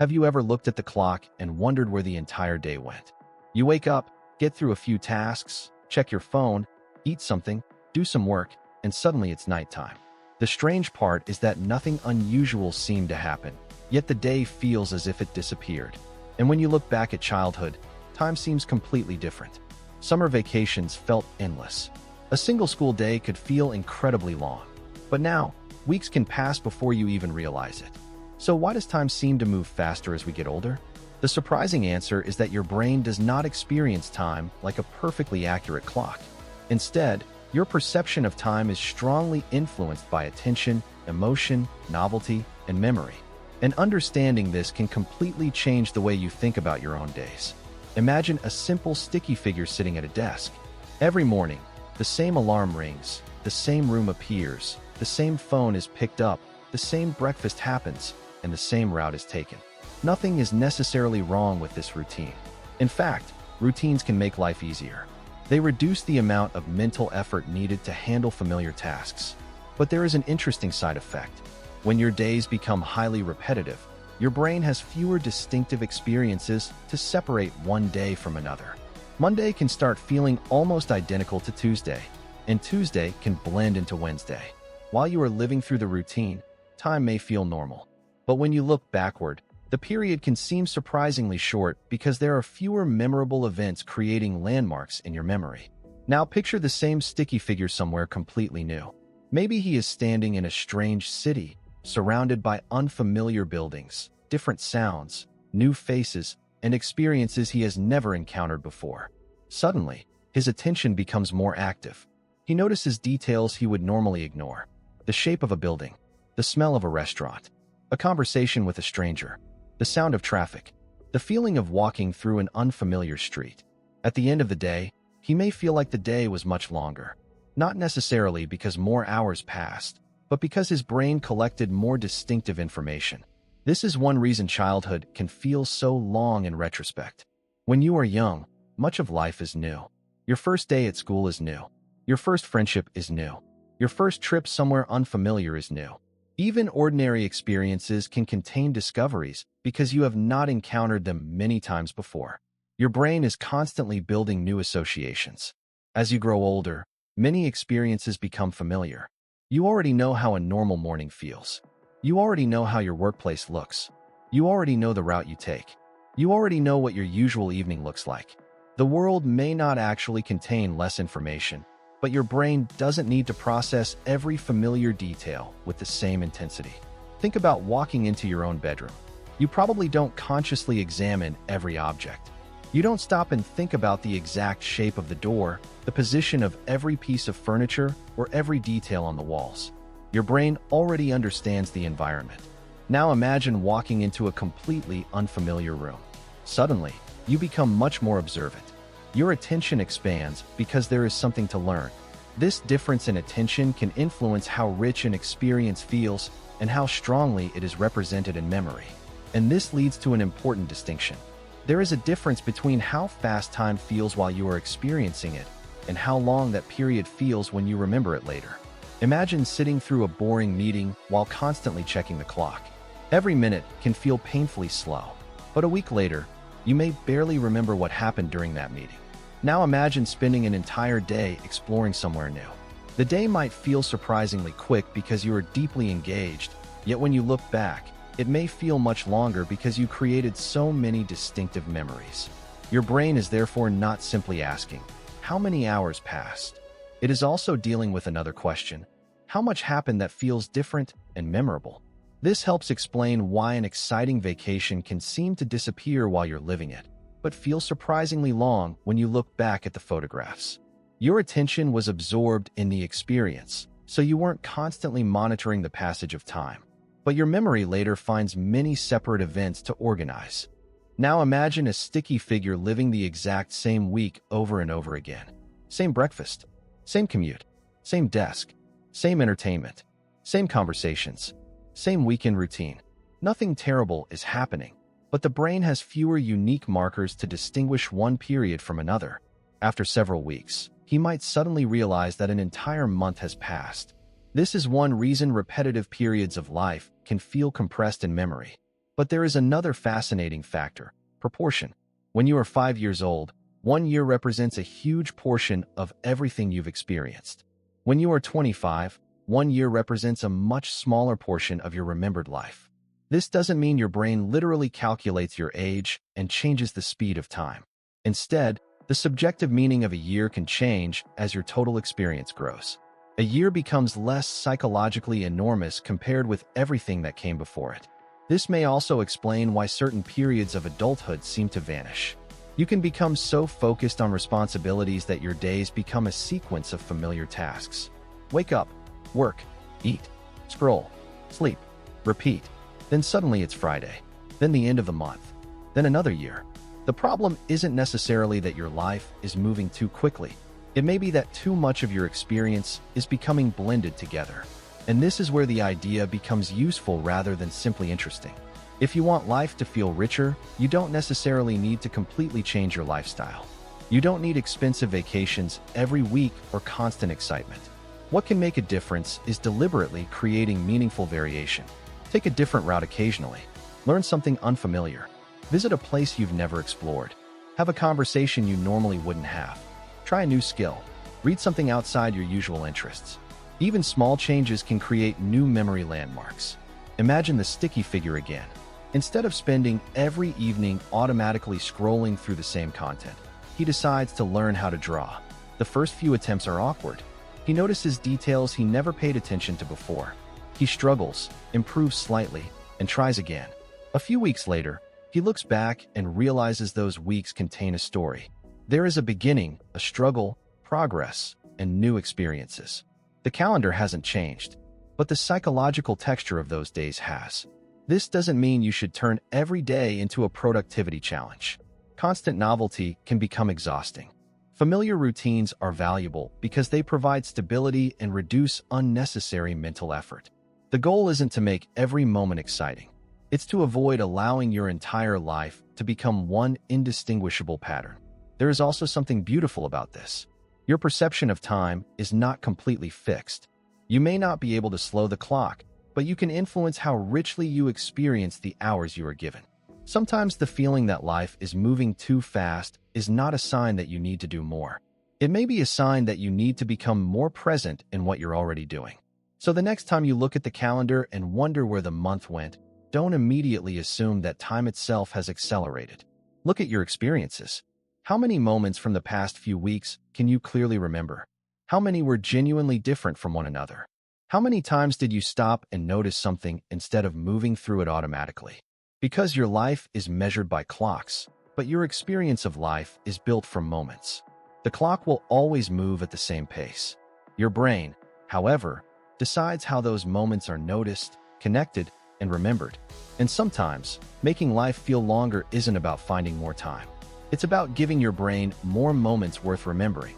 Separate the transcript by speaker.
Speaker 1: Have you ever looked at the clock and wondered where the entire day went? You wake up, get through a few tasks, check your phone, eat something, do some work, and suddenly it's nighttime. The strange part is that nothing unusual seemed to happen, yet the day feels as if it disappeared. And when you look back at childhood, time seems completely different. Summer vacations felt endless. A single school day could feel incredibly long. But now, weeks can pass before you even realize it. So why does time seem to move faster as we get older? The surprising answer is that your brain does not experience time like a perfectly accurate clock. Instead, your perception of time is strongly influenced by attention, emotion, novelty, and memory. And understanding this can completely change the way you think about your own days. Imagine a simple sticky figure sitting at a desk. Every morning, the same alarm rings, the same room appears, the same phone is picked up, the same breakfast happens, and the same route is taken. Nothing is necessarily wrong with this routine. In fact, routines can make life easier. They reduce the amount of mental effort needed to handle familiar tasks. But there is an interesting side effect. When your days become highly repetitive, your brain has fewer distinctive experiences to separate one day from another. Monday can start feeling almost identical to Tuesday, and Tuesday can blend into Wednesday. While you are living through the routine, time may feel normal. But when you look backward, the period can seem surprisingly short because there are fewer memorable events creating landmarks in your memory. Now picture the same sticky figure somewhere completely new. Maybe he is standing in a strange city, surrounded by unfamiliar buildings, different sounds, new faces, and experiences he has never encountered before. Suddenly, his attention becomes more active. He notices details he would normally ignore. The shape of a building, the smell of a restaurant, a conversation with a stranger, the sound of traffic, the feeling of walking through an unfamiliar street. At the end of the day, he may feel like the day was much longer. Not necessarily because more hours passed, but because his brain collected more distinctive information. This is one reason childhood can feel so long in retrospect. When you are young, much of life is new. Your first day at school is new. Your first friendship is new. Your first trip somewhere unfamiliar is new. Even ordinary experiences can contain discoveries because you have not encountered them many times before. Your brain is constantly building new associations. As you grow older, many experiences become familiar. You already know how a normal morning feels. You already know how your workplace looks. You already know the route you take. You already know what your usual evening looks like. The world may not actually contain less information, but your brain doesn't need to process every familiar detail with the same intensity. Think about walking into your own bedroom. You probably don't consciously examine every object. You don't stop and think about the exact shape of the door, the position of every piece of furniture, or every detail on the walls. Your brain already understands the environment. Now imagine walking into a completely unfamiliar room. Suddenly, you become much more observant. Your attention expands because there is something to learn. This difference in attention can influence how rich an experience feels and how strongly it is represented in memory. And this leads to an important distinction. There is a difference between how fast time feels while you are experiencing it and how long that period feels when you remember it later. Imagine sitting through a boring meeting while constantly checking the clock. Every minute can feel painfully slow, but a week later, you may barely remember what happened during that meeting. Now imagine spending an entire day exploring somewhere new. The day might feel surprisingly quick because you are deeply engaged, yet when you look back, it may feel much longer because you created so many distinctive memories. Your brain is therefore not simply asking, how many hours passed? It is also dealing with another question, how much happened that feels different and memorable? This helps explain why an exciting vacation can seem to disappear while you're living it, but feel surprisingly long when you look back at the photographs. Your attention was absorbed in the experience, so you weren't constantly monitoring the passage of time. But your memory later finds many separate events to organize. Now imagine a sticky figure living the exact same week over and over again. Same breakfast, same commute, same desk, same entertainment, same conversations, same weekend routine. Nothing terrible is happening, but the brain has fewer unique markers to distinguish one period from another. After several weeks, he might suddenly realize that an entire month has passed. This is one reason repetitive periods of life can feel compressed in memory. But there is another fascinating factor: proportion. When you are 5 years old, 1 year represents a huge portion of everything you've experienced. When you are 25, 1 year represents a much smaller portion of your remembered life. This doesn't mean your brain literally calculates your age and changes the speed of time. Instead, the subjective meaning of a year can change as your total experience grows. A year becomes less psychologically enormous compared with everything that came before it. This may also explain why certain periods of adulthood seem to vanish. You can become so focused on responsibilities that your days become a sequence of familiar tasks. Wake up, work, eat, scroll, sleep, repeat. Then suddenly it's Friday. Then the end of the month. Then another year. The problem isn't necessarily that your life is moving too quickly. It may be that too much of your experience is becoming blended together. And this is where the idea becomes useful rather than simply interesting. If you want life to feel richer, you don't necessarily need to completely change your lifestyle. You don't need expensive vacations every week or constant excitement. What can make a difference is deliberately creating meaningful variation. Take a different route occasionally. Learn something unfamiliar. Visit a place you've never explored. Have a conversation you normally wouldn't have. Try a new skill. Read something outside your usual interests. Even small changes can create new memory landmarks. Imagine the sticky figure again. Instead of spending every evening automatically scrolling through the same content, he decides to learn how to draw. The first few attempts are awkward. He notices details he never paid attention to before. He struggles, improves slightly, and tries again. A few weeks later, he looks back and realizes those weeks contain a story. There is a beginning, a struggle, progress, and new experiences. The calendar hasn't changed, but the psychological texture of those days has. This doesn't mean you should turn every day into a productivity challenge. Constant novelty can become exhausting. Familiar routines are valuable because they provide stability and reduce unnecessary mental effort. The goal isn't to make every moment exciting. It's to avoid allowing your entire life to become one indistinguishable pattern. There is also something beautiful about this. Your perception of time is not completely fixed. You may not be able to slow the clock, but you can influence how richly you experience the hours you are given. Sometimes the feeling that life is moving too fast is not a sign that you need to do more. It may be a sign that you need to become more present in what you're already doing. So the next time you look at the calendar and wonder where the month went, don't immediately assume that time itself has accelerated. Look at your experiences. How many moments from the past few weeks can you clearly remember? How many were genuinely different from one another? How many times did you stop and notice something instead of moving through it automatically? Because your life is measured by clocks, but your experience of life is built from moments. The clock will always move at the same pace. Your brain, however, decides how those moments are noticed, connected, and remembered. And sometimes, making life feel longer isn't about finding more time. It's about giving your brain more moments worth remembering.